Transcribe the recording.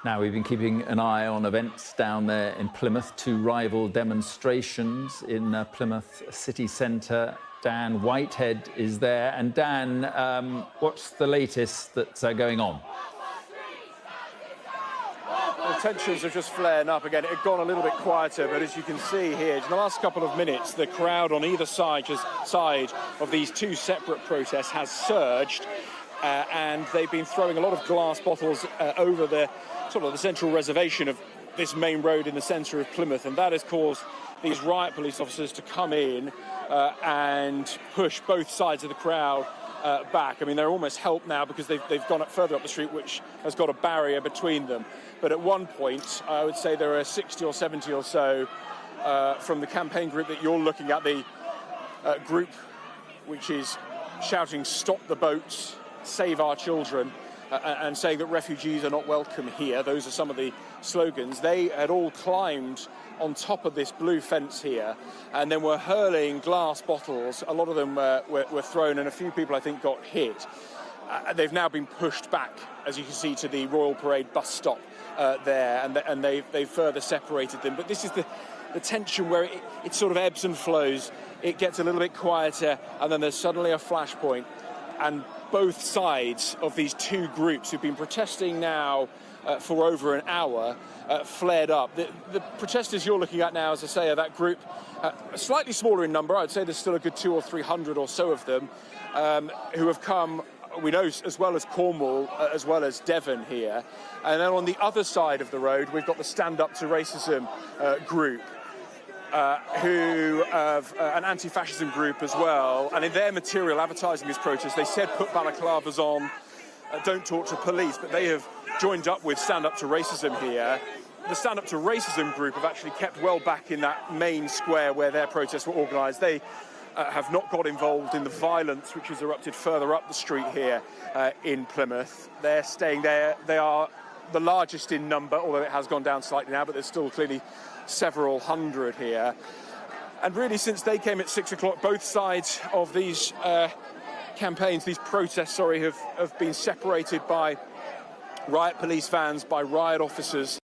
Now, we've been keeping an eye on events down there in Plymouth, two rival demonstrations in Plymouth city centre. Dan Whitehead is there. And Dan, what's the latest that's going on? Well, tensions are just flaring up again. It had gone a little bit quieter, but as you can see here, in the last couple of minutes, the crowd on either side of these two separate protests has surged, and they've been throwing a lot of glass bottles over the central reservation of this main road in the centre of Plymouth, and that has caused these riot police officers to come in and push both sides of the crowd back. I mean, they're almost helped now because they've gone up further up the street, which has got a barrier between them. But at one point, I would say there are 60 or 70 or so from the campaign group that you're looking at, the group which is shouting, "Stop the boats, save our children," and saying that refugees are not welcome here. Those are some of the slogans. They had all climbed on top of this blue fence here and then were hurling glass bottles. A lot of them were thrown, and a few people, I think, got hit. They've now been pushed back, as you can see, to the Royal Parade bus stop there, and they've further separated them. But this is the tension where it sort of ebbs and flows. It gets a little bit quieter, and then there's suddenly a flashpoint, and both sides of these two groups who've been protesting now for over an hour flared up. The protesters you're looking at now, as I say, are that group, slightly smaller in number. I'd say there's still a good 200 or 300 or so of them who have come, we know, as well as Cornwall, as well as Devon here. And then on the other side of the road, we've got the Stand Up to Racism group, who have an anti-fascism group as well. And in their material advertising this protest, they said put balaclavas on, don't talk to police, but they have joined up with Stand Up to Racism here. The Stand Up to Racism group have actually kept well back in that main square where their protests were organised. They have not got involved in the violence which has erupted further up the street here in Plymouth. They're staying there. They are the largest in number, although it has gone down slightly now, but there's still clearly several hundred here. And really, since they came at 6 o'clock, both sides of these campaigns, these protests, have been separated by riot police vans, by riot officers.